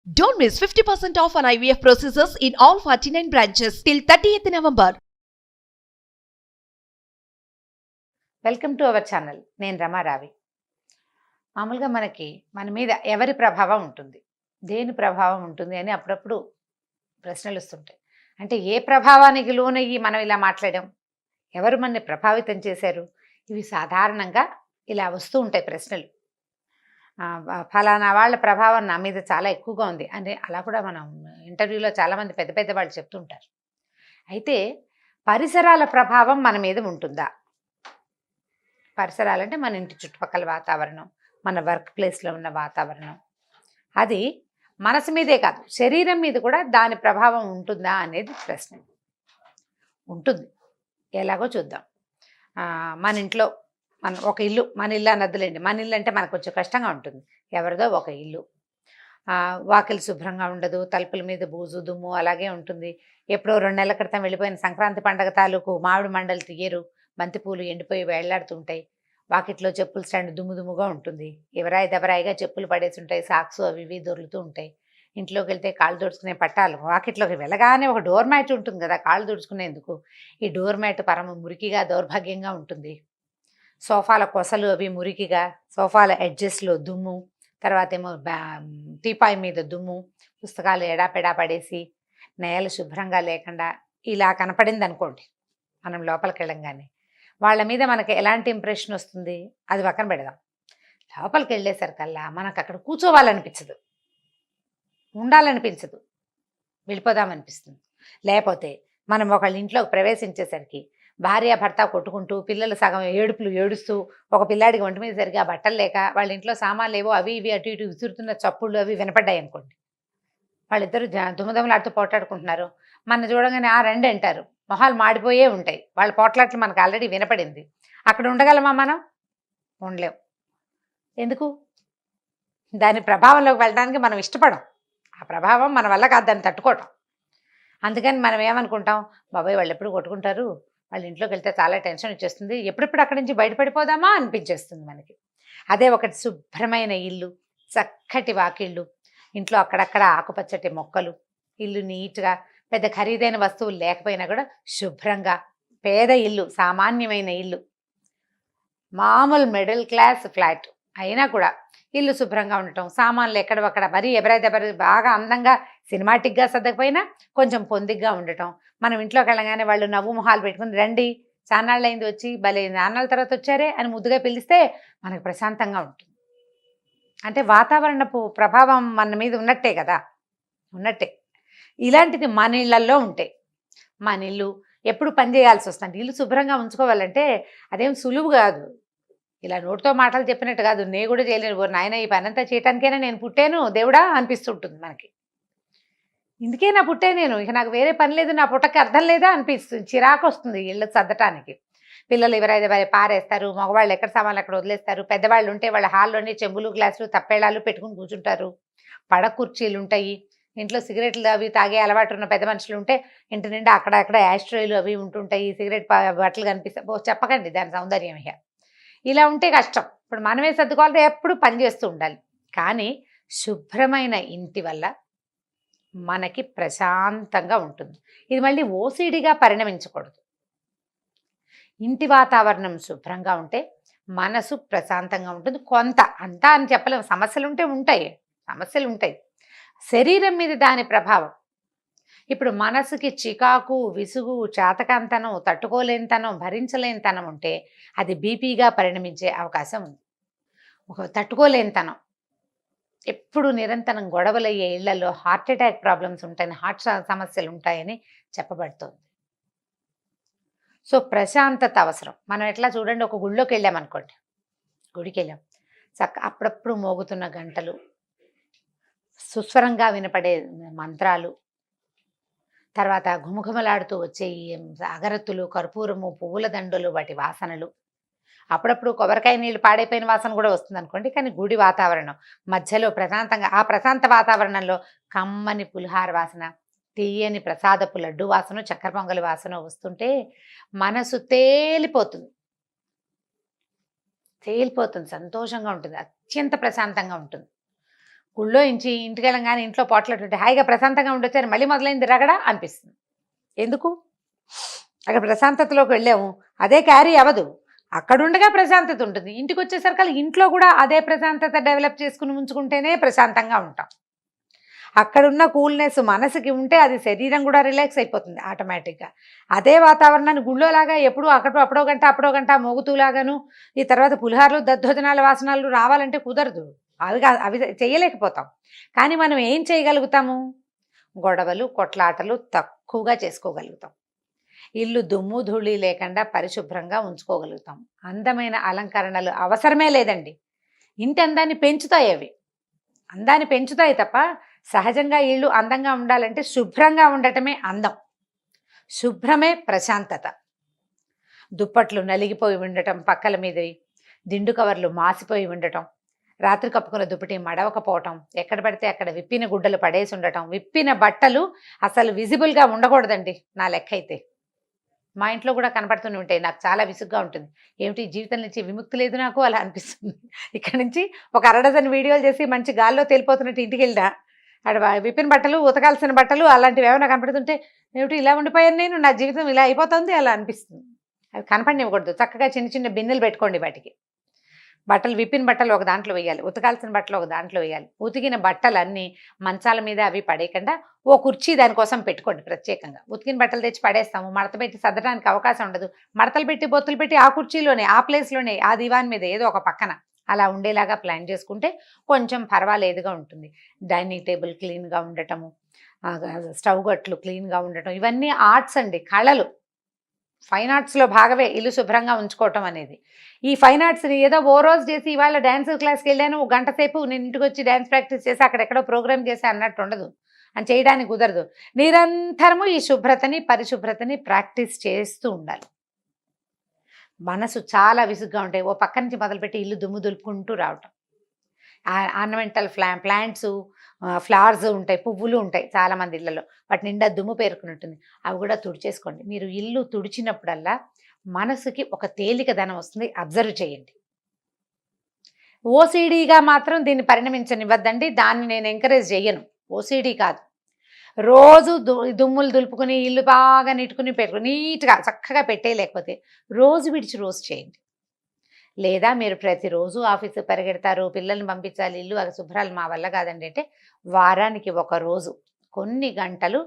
Don't miss 50% off on IVF procedures in all 49 branches till 30th November. Welcome to our channel. నేను రమారావి. మామూలుగా మన మీద ఎవరి ప్రభావం ఉంటుంది, దేని ప్రభావం ఉంటుంది అని అప్పుడప్పుడు ప్రశ్నలు వస్తుంటాయి. అంటే ఏ ప్రభావానికి లోనయ్యి మనం ఇలా మాట్లాడాం, ఎవరు మనని ప్రభావితం చేశారు, ఇవి సాధారణంగా ఇలా వస్తూ ఉంటాయి ప్రశ్నలు. ఫలానా వాళ్ళ ప్రభావం నా మీద చాలా ఎక్కువగా ఉంది అంటే అలా కూడా మనం ఇంటర్వ్యూలో చాలామంది పెద్ద పెద్ద వాళ్ళు చెప్తుంటారు. అయితే పరిసరాల ప్రభావం మన మీద ఉంటుందా? పరిసరాలంటే మన ఇంటి చుట్టుపక్కల వాతావరణం, మన వర్క్ ప్లేస్లో ఉన్న వాతావరణం, అది మనసు మీదే కాదు శరీరం మీద కూడా దాని ప్రభావం ఉంటుందా అనేది ప్రశ్న. ఉంటుంది, ఎలాగో చూద్దాం. మన ఇంట్లో ఒక ఇల్లు, మన ఇల్లు అనద్దులేండి, మన ఇల్లు అంటే మనకు కొంచెం కష్టంగా ఉంటుంది. ఎవరిదో ఒక ఇల్లు, వాకిలి శుభ్రంగా ఉండదు, తలుపుల మీద బూజు దుమ్ము అలాగే ఉంటుంది. ఎప్పుడో 2 నెలల క్రితం వెళ్ళిపోయిన సంక్రాంతి పండగ తాలూకు మామిడి మండలు తీయరు, బంతిపూలు ఎండిపోయి వేళ్లాడుతుంటాయి, వాకిట్లో చెప్పుల స్టాండ్ దుమ్ము దుమ్ముగా ఉంటుంది, ఎవరాయి దెబరాయిగా చెప్పులు పడేసి ఉంటాయి, సాక్స్ అవి ఇవి దొరుకుతూ ఉంటాయి. ఇంట్లోకి వెళ్తే కాళ్ళు తుడుచుకునే పట్టాలు, వాకిట్లోకి వెళ్ళగానే ఒక డోర్ మ్యాట్ ఉంటుంది కదా కాళ్ళు తుడుచుకునేందుకు, ఈ డోర్ మ్యాట్ పరమ మురికిగా దౌర్భాగ్యంగా ఉంటుంది. సోఫాల కొసలు అవి మురికిగా, సోఫాల ఎడ్జెస్లో దుమ్ము, తర్వాత ఏమో టీపాయ్ మీద దుమ్ము, పుస్తకాలు ఎడాపెడా పడేసి, నేల శుభ్రంగా లేకుండా ఇలా కనపడింది అనుకోండి, మనం లోపలికి వెళ్ళంగానే వాళ్ళ మీద మనకి ఎలాంటి ఇంప్రెషన్ వస్తుంది అది పక్కన పెడదాం. లోపలికి వెళ్ళేసరికల్లా మనకు అక్కడ కూర్చోవాలనిపించదు, ఉండాలనిపించదు, వెళ్ళిపోదామనిపిస్తుంది. లేకపోతే మనం ఒకళ్ళ ఇంట్లోకి ప్రవేశించేసరికి భార్య భర్త కొట్టుకుంటూ, పిల్లలు సగం ఏడుస్తూ, ఒక పిల్లాడికి ఒంటి మీద సరిగా బట్టలు లేక, వాళ్ళ ఇంట్లో సామాన్లు ఏవో అవి ఇవి అటు ఇటు విసురుతున్న చప్పుళ్ళు అవి వినపడ్డాయి అనుకోండి, వాళ్ళిద్దరూ దుమ్మదుమ్మలాడుతూ పోట్లాడుకుంటున్నారు. మన చూడగానే రండి అంటారు, మొహాలు మాడిపోయే ఉంటాయి, వాళ్ళ పోట్లాట్లు మనకు ఆల్రెడీ వినపడింది. అక్కడ ఉండగలమా మనం? ఉండలేం. ఎందుకు? దాని ప్రభావంలోకి వెళ్ళడానికి మనం ఇష్టపడం, ఆ ప్రభావం మన వల్ల కాదు దాన్ని తట్టుకోవటం. అందుకని మనం ఏమనుకుంటాం, బాబాయ్ వాళ్ళు ఎప్పుడు కొట్టుకుంటారు, వాళ్ళ ఇంట్లోకి వెళ్తే చాలా టెన్షన్ వచ్చేస్తుంది, ఎప్పుడెప్పుడు అక్కడి నుంచి బయటపడిపోదామా అనిపించేస్తుంది మనకి. అదే ఒకటి శుభ్రమైన ఇల్లు, చక్కటి వాకిళ్ళు, ఇంట్లో అక్కడక్కడ ఆకుపచ్చటి మొక్కలు, ఇల్లు నీట్గా, పెద్ద ఖరీదైన వస్తువులు లేకపోయినా కూడా శుభ్రంగా, పేద ఇల్లు, సామాన్యమైన ఇల్లు, మామూలు మిడిల్ క్లాస్ ఫ్లాట్ అయినా కూడా ఇల్లు శుభ్రంగా ఉండటం, సామాన్లు ఎక్కడొక్కడ మరీ ఎవరైతే బాగా అందంగా సినిమాటిక్గా సర్దకపోయినా కొంచెం పొందిగ్గా ఉండటం. మనం ఇంట్లోకి వెళ్ళగానే వాళ్ళు నవ్వు మొహాలు పెట్టుకుని, రండి చాన్నాళ్ళు అయింది వచ్చి, భలే నాన్నాళ్ళ తర్వాత వచ్చారే అని ముద్దుగా పిలిస్తే మనకు ప్రశాంతంగా ఉంటుంది. అంటే వాతావరణపు ప్రభావం మన మీద ఉన్నట్టే కదా, ఉన్నట్టే. ఇలాంటిది మన ఇళ్లల్లో ఉంటాయి. మన ఇల్లు ఎప్పుడు పని చేయాల్సి వస్తుంది. ఇల్లు శుభ్రంగా ఉంచుకోవాలంటే అదేం సులువు కాదు, ఇలా నోటితో మాటలు చెప్పినట్టు కాదు. నేను కూడా చేయలేను, నాయన ఈ పని అంతా చేయడానికైనా నేను పుట్టాను దేవుడా అనిపిస్తుంటుంది మనకి. ఇందుకే నా పుట్టే నేను, ఇక నాకు వేరే పని లేదు, నా పుట్టకి అర్థం లేదా అనిపిస్తుంది, చిరాకు వస్తుంది ఇళ్ళు సర్దటానికి. పిల్లలు ఎవరైతే పారేస్తారు, మగవాళ్ళు ఎక్కడ సామాన్లు అక్కడ వదిలేస్తారు, పెద్దవాళ్ళు ఉంటే వాళ్ళ హాల్లోనే చెంబులు గ్లాసులు తప్పేళాలు పెట్టుకుని కూర్చుంటారు, పడ కుర్చీలు ఉంటాయి. ఇంట్లో సిగరెట్లు అవి తాగే అలవాటు ఉన్న పెద్ద మనుషులు ఉంటే ఇంటి నిండా అక్కడక్కడ యాస్ట్రేలు అవి ఉంటుంటాయి, సిగరెట్ బట్టలు కనిపిస్తాయి. చెప్పకండి దాని సౌందర్యం. ఇక ఇలా ఉంటే కష్టం. ఇప్పుడు మనమే సర్దుకోవాలంటే ఎప్పుడు పని చేస్తూ ఉండాలి. కానీ శుభ్రమైన ఇంటి వల్ల మనకి ప్రశాంతంగా ఉంటుంది. ఇది మళ్ళీ ఓసిడిగా పరిణమించకూడదు. ఇంటి వాతావరణం శుభ్రంగా ఉంటే మనసు ప్రశాంతంగా ఉంటుంది. కొంత అంతా అని చెప్పలేము, సమస్యలు ఉంటాయి. శరీరం మీద దాని ప్రభావం. ఇప్పుడు మనసుకి చికాకు, విసుగు, చేతకంతనం, తట్టుకోలేనితనం, భరించలేనితనం ఉంటే అది బీపీగా పరిణమించే అవకాశం ఉంది. ఒక తట్టుకోలేనితనం, ఎప్పుడు నిరంతరం గొడవలయ్యే ఇళ్లలో హార్ట్ అటాక్ ప్రాబ్లమ్స్ ఉంటాయని, హార్ట్ సమస్యలు ఉంటాయని చెప్పబడుతుంది. సో ప్రశాంతత అవసరం. మనం ఎట్లా చూడండి, ఒక గుళ్ళోకి వెళ్ళామనుకోండి, గుడికి వెళ్ళాం, అప్పుడప్పుడు మోగుతున్న గంటలు, సుస్వరంగా వినపడే మంత్రాలు, తర్వాత ఘుమఘుమలాడుతూ వచ్చే ఈ అగరత్తులు, కర్పూరము, పువ్వుల దండలు, వాటి వాసనలు, అప్పుడప్పుడు కొబ్బరికాయ నీళ్ళు పాడైపోయిన వాసన కూడా వస్తుంది అనుకోండి. కానీ గుడి వాతావరణం మధ్యలో ప్రశాంతంగా, ఆ ప్రశాంత వాతావరణంలో కమ్మని పులిహార వాసన, తీయని ప్రసాదపు లడ్డు వాసన, చక్కెర పొంగలి వాసన వస్తుంటే మనసు తేలిపోతుంది, సంతోషంగా ఉంటుంది, అత్యంత ప్రశాంతంగా ఉంటుంది. గుళ్ళో ఇంచి ఇంటికి వెళ్ళంగానే ఇంట్లో పోట్లాడుతుంటే హాయిగా ప్రశాంతంగా ఉండొచ్చారు, మళ్ళీ మొదలైంది రగడ అనిపిస్తుంది. ఎందుకు? అక్కడ ప్రశాంతతలోకి వెళ్ళాము, అదే క్యారీ అవ్వదు. అక్కడుండగా ప్రశాంతత ఉంటుంది, ఇంటికి వచ్చేసరికి ఇంట్లో కూడా అదే ప్రశాంతత డెవలప్ చేసుకుని ఉంచుకుంటేనే ప్రశాంతంగా ఉంటాం. అక్కడున్న కూల్నెస్ మనసుకి ఉంటే అది శరీరం కూడా రిలాక్స్ అయిపోతుంది ఆటోమేటిక్గా. అదే వాతావరణాన్ని గుళ్ళోలాగా ఎప్పుడు అప్పుడో గంట మోగుతూలాగాను ఈ తర్వాత పులిహార్లు దద్దోజనాల వాసనలు రావాలంటే కుదరదు. అవి చేయలేకపోతాం. కానీ మనం ఏం చేయగలుగుతాము? గొడవలు కొట్లాటలు తక్కువగా చేసుకోగలుగుతాం. ఇల్లు దుమ్ము ధూళి లేకుండా పరిశుభ్రంగా ఉంచుకోగలుగుతాం. అందమైన అలంకరణలు అవసరమే లేదండి. ఇంటి అందాన్ని పెంచుతాయి అవి. అందాన్ని పెంచుతాయి తప్ప సహజంగా ఇల్లు అందంగా ఉండాలంటే శుభ్రంగా ఉండటమే అందం. శుభ్రమే ప్రశాంతత. దుప్పట్లు నలిగిపోయి ఉండటం, పక్కల మీద దిండు కవర్లు మాసిపోయి ఉండటం, రాత్రి కప్పుకున్న దుప్పటి మడవకపోవటం, ఎక్కడ పడితే అక్కడ విప్పిన గుడ్డలు పడేసి ఉండటం, విప్పిన బట్టలు అసలు విజిబుల్గా ఉండకూడదండి నా లెక్క అయితే. మా ఇంట్లో కూడా కనపడుతూనే ఉంటాయి. నాకు చాలా విసుగ్గా ఉంటుంది. ఏమిటి జీవితం నుంచి విముక్తి లేదు నాకు అలా అనిపిస్తుంది. ఇక్కడ నుంచి ఒక అరడజన్ వీడియోలు చేసి మంచి గాల్లో తేలిపోతున్నట్టు ఇంటికి వెళ్ళినా అక్కడ విప్పిన బట్టలు, ఉతకాల్సిన బట్టలు అలాంటివి ఏమైనా కనపడుతుంటే ఏమిటి ఇలా ఉండిపోయాను నేను, నా జీవితం ఇలా అయిపోతుంది అలా అనిపిస్తుంది. అవి కనపడనివ్వకూడదు. చక్కగా చిన్న చిన్న బిన్నెలు పెట్టుకోండి వాటికి. బట్టలు విప్పిన బట్టలు ఒక దాంట్లో వేయాలి, ఉతకాల్సిన బట్టలు ఒక దాంట్లో వేయాలి. ఉతికిన బట్టలన్నీ మంచాల మీద అవి పడేయకుండా ఓ కుర్చీ దానికోసం పెట్టుకోండి ప్రత్యేకంగా. ఉతికిన బట్టలు తెచ్చి పడేస్తాము, మడత పెట్టి సర్దడానికి అవకాశం ఉండదు. మడతలు పెట్టి బొత్తులు పెట్టి ఆ కుర్చీలోనే, ఆ ప్లేస్లోనే, ఆ దివాన్ మీద ఏదో ఒక పక్కన అలా ఉండేలాగా ప్లాన్ చేసుకుంటే కొంచెం పర్వాలేదుగా ఉంటుంది. డైనింగ్ టేబుల్ క్లీన్గా ఉండటము, స్టవ్ గట్లు క్లీన్గా ఉండటం, ఇవన్నీ ఆర్ట్స్ అండి, కళలు. ఫైన్ ఆర్ట్స్లో భాగమే ఇల్లు శుభ్రంగా ఉంచుకోవటం అనేది. ఈ ఫైన్ ఆర్ట్స్ని ఏదో ఓ రోజు చేసి ఇవాళ డ్యాన్స్ క్లాస్కి వెళ్ళాను, ఒక గంట సేపు నేను ఇంటికి వచ్చి డ్యాన్స్ ప్రాక్టీస్ చేసి అక్కడెక్కడో ప్రోగ్రామ్ చేసి అన్నట్టు ఉండదు. అని చేయడానికి కుదరదు. నిరంతరము ఈ శుభ్రతని పరిశుభ్రతని ప్రాక్టీస్ చేస్తూ ఉండాలి. మనసు చాలా విసుగ్గా ఉంటాయి. ఓ పక్క నుంచి మొదలుపెట్టి ఇల్లు దుమ్ము దులుపుకుంటూ రావటం. ఆర్నమెంటల్ ప్లాంట్స్, ఫ్లవర్స్ ఉంటాయి, పువ్వులు ఉంటాయి చాలామంది ఇళ్లలో, వాటి నిండా దుమ్ము పేరుకుని ఉంటుంది. అవి కూడా తుడిచేసుకోండి. మీరు ఇల్లు తుడిచినప్పుడల్లా మనసుకి ఒక తేలికదనం వస్తుంది. అబ్జర్వ్ చేయండి. ఓసిడీగా మాత్రం దీన్ని పరిణమించనివ్వద్దండి. దాన్ని నేను ఎంకరేజ్ చేయను. ఓసిడీ కాదు. రోజు దుమ్ములు దులుపుకుని ఇల్లు బాగా నీట్గా చక్కగా పెట్టేయలేకపోతే రోజు విడిచి రోజు చేయండి. లేదా మీరు ప్రతిరోజు ఆఫీసు పరిగెడతారు, పిల్లల్ని పంపించాలి, ఇల్లు శుభ్రాలు మా వల్ల కాదండి అంటే వారానికి ఒక రోజు కొన్ని గంటలు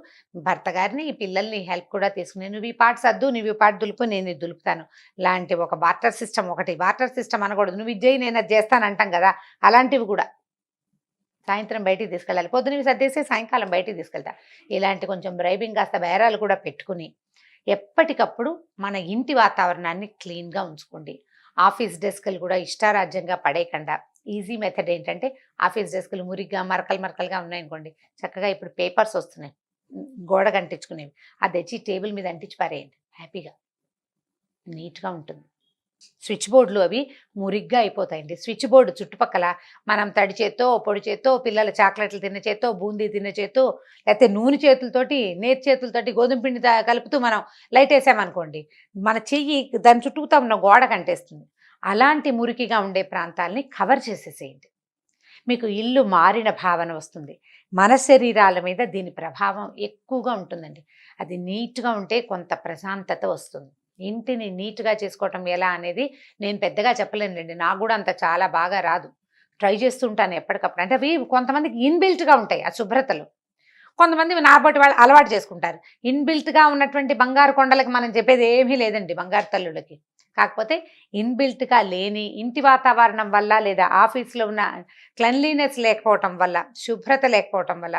భర్త గారిని, ఈ పిల్లల్ని హెల్ప్ కూడా తీసుకుని నువ్వు ఈ పాట సర్దు, నువ్వు ఈ పాట దులుపు, నేను ఇది దులుపుతాను లాంటి ఒక బార్టర్ సిస్టమ్. ఒకటి బార్టర్ సిస్టమ్ అనకూడదు, నువ్వు ఇది చేయి నేను అది చేస్తాను అంటాం కదా, అలాంటివి కూడా. సాయంత్రం బయటికి తీసుకెళ్ళాలి, పొద్దునవి సర్దేసి సాయంకాలం బయటికి తీసుకెళ్తా. ఇలాంటి కొంచెం బ్రైబింగ్ కాస్త బేరాలు కూడా పెట్టుకుని ఎప్పటికప్పుడు మన ఇంటి వాతావరణాన్ని క్లీన్గా ఉంచుకోండి. ఆఫీస్ డెస్క్లు కూడా ఇష్టారాజ్యంగా పడేయకుండా ఈజీ మెథడ్ ఏంటంటే, ఆఫీస్ డెస్క్లు మురిగ్గా మరకలుగా ఉన్నాయనుకోండి, చక్కగా ఇప్పుడు పేపర్స్ వస్తున్నాయి గోడకు అంటించుకునేవి, అది తెచ్చి టేబుల్ మీద అంటించి పారేయండి. హ్యాపీగా నీట్గా ఉంటుంది. స్విచ్ బోర్డులు అవి మురిగ్గా అయిపోతాయండి. స్విచ్ బోర్డు చుట్టుపక్కల మనం తడి చేత్తో, పొడి చేత్తో, పిల్లల చాక్లెట్లు తిన్న చేత్తో, బూందీ తిన్న చేత్తో, లేకపోతే నూనె చేతులతోటి, నేతి చేతులతోటి గోధుమ పిండి కలుపుతూ మనం లైట్ వేసామనుకోండి, మన చెయ్యి దాని చుట్టూతా ఉన్న గోడ కంటేస్తుంది. అలాంటి మురికిగా ఉండే ప్రాంతాలని కవర్ చేసేసేయండి. మీకు ఇల్లు మారిన భావన వస్తుంది. మన శరీరాల మీద దీని ప్రభావం ఎక్కువగా ఉంటుందండి. అది నీట్గా ఉంటే కొంత ప్రశాంతత వస్తుంది. ఇంటిని నీట్గా చేసుకోవటం ఎలా అనేది నేను పెద్దగా చెప్పలేనులేండి, నాకు కూడా అంత చాలా బాగా రాదు. ట్రై చేస్తుంటాను ఎప్పటికప్పుడు. అంటే అవి కొంతమందికి ఇన్బిల్ట్గా ఉంటాయి ఆ శుభ్రతలు, కొంతమంది నాబట్టి వాళ్ళు అలవాటు చేసుకుంటారు. ఇన్బిల్ట్గా ఉన్నటువంటి బంగారు కొండలకి మనం చెప్పేది ఏమీ లేదండి బంగారు తల్లులకి. కాకపోతే ఇన్బిల్ట్గా లేని ఇంటి వాతావరణం వల్ల, లేదా ఆఫీస్లో ఉన్న క్లెన్లీనెస్ లేకపోవటం వల్ల, శుభ్రత లేకపోవటం వల్ల,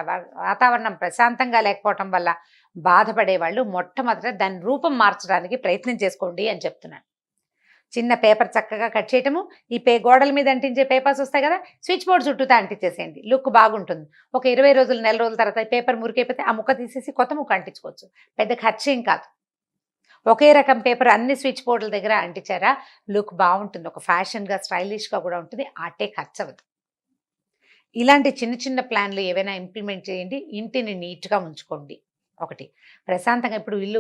వాతావరణం ప్రశాంతంగా లేకపోవటం వల్ల బాధపడే వాళ్ళు మొట్టమొదట దాని రూపం మార్చడానికి ప్రయత్నం చేసుకోండి అని చెప్తున్నాను. చిన్న పేపర్ చక్కగా కట్ చేయటము, ఈ గోడల మీద అంటించే పేపర్స్ వస్తాయి కదా, స్విచ్ బోర్డు చుట్టూతా అంటించేసేయండి. లుక్ బాగుంటుంది. ఒక 20 రోజులు, నెల రోజుల తర్వాత పేపర్ మురికైపోతే ఆ ముక్క తీసేసి కొత్త ముక్క అంటించుకోవచ్చు. పెద్ద ఖర్చేం కాదు. ఒకే రకం పేపర్ అన్ని స్విచ్ బోర్డుల దగ్గర అంటించారా, లుక్ బాగుంటుంది. ఒక ఫ్యాషన్గా స్టైలిష్గా కూడా ఉంటుంది. ఆటే ఖర్చు అవ్వదు. ఇలాంటి చిన్న చిన్న ప్లాన్లు ఏవైనా ఇంప్లిమెంట్ చేయండి. ఇంటిని నీట్గా ఉంచుకోండి. ఒకటి ప్రశాంతంగా. ఇప్పుడు ఇల్లు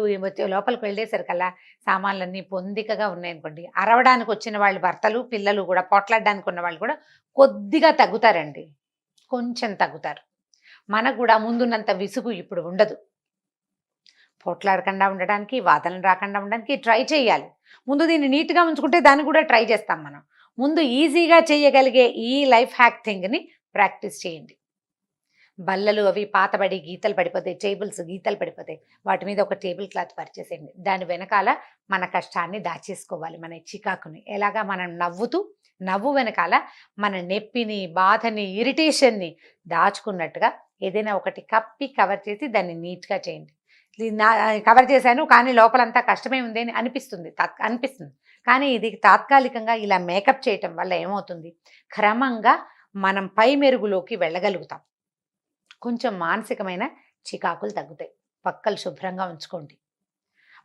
లోపలికి వెళ్ళేసరికల్లా సామాన్లన్నీ పొందికగా ఉన్నాయనుకోండి, అరవడానికి వచ్చిన వాళ్ళు భర్తలు పిల్లలు కూడా, పోట్లాడడానికి ఉన్న వాళ్ళు కూడా కొద్దిగా తగ్గుతారండి. కొంచెం తగ్గుతారు. మనకు కూడా ముందున్నంత విసుగు ఇప్పుడు ఉండదు. పోట్లాడకుండా ఉండడానికి, వాదనలు రాకుండా ఉండడానికి ట్రై చేయాలి. ముందు దీన్ని నీట్‌గా ఉంచుకుంటే దాన్ని కూడా ట్రై చేస్తాం మనం. ముందు ఈజీగా చేయగలిగే ఈ లైఫ్ హ్యాక్ థింగ్‌ని ప్రాక్టీస్ చేయండి. బల్లలు అవి పాతబడి గీతలు పడిపోతాయి. టేబుల్స్ గీతలు పడిపోతాయి. వాటి మీద ఒక టేబుల్ క్లాత్ పరిచేసేయండి. దాని వెనకాల మన కష్టాన్ని దాచేసుకోవాలి. మన చికాకుని. ఎలాగా మనం నవ్వు వెనకాల మన నొప్పిని, బాధని, ఇరిటేషన్‌ని దాచుకున్నట్టుగా ఏదైనా ఒకటి కప్పి కవర్ చేసి దాన్ని నీట్‌గా చేయండి. కవర్ చేశాను కానీ లోపలంతా కష్టమే ఉంది అని అనిపిస్తుంది. కానీ ఇది తాత్కాలికంగా ఇలా మేకప్ చేయటం వల్ల ఏమవుతుంది? క్రమంగా మనం పై మెరుగులోకి వెళ్ళగలుగుతాం. కొంచెం మానసికమైన చికాకులు తగ్గుతాయి. పక్కలు శుభ్రంగా ఉంచుకోండి.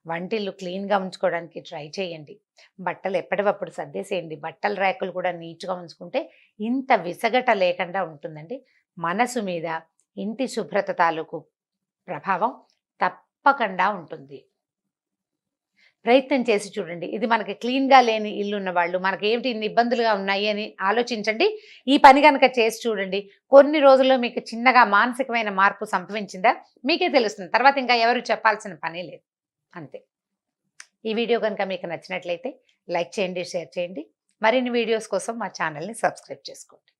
వంటిల్లు క్లీన్‌గా ఉంచుకోవడానికి ట్రై చేయండి. బట్టలు ఎప్పటికప్పుడు సర్దేసేయండి. బట్టల ర్యాకులు కూడా నీట్‌గా ఉంచుకుంటే ఇంత విసగట లేకుండా ఉంటుందండి. మనసు మీద ఇంటి శుభ్రత తాలూకు ప్రభావం తప్పకుండా ఉంటుంది. ప్రయత్నం చేసి చూడండి. ఇది మనకి క్లీన్‌గా లేని ఇల్లున్న వాళ్ళు, మనకేమిటి ఇన్ని ఇబ్బందులుగా ఉన్నాయి అని ఆలోచించండి. ఈ పని గనక చేసి చూడండి. కొన్ని రోజుల్లో మీకు చిన్నగా మానసికమైన మార్పు సంభవించిందా మీకే తెలుస్తుంది. తర్వాత ఇంకా ఎవరు చెప్పాల్సిన పనే లేదు. అంతే. ఈ వీడియో కనుక మీకు నచ్చినట్లయితే లైక్ చేయండి, షేర్ చేయండి. మరిన్ని వీడియోస్ కోసం మా ఛానల్‌ని సబ్స్క్రైబ్ చేసుకోండి.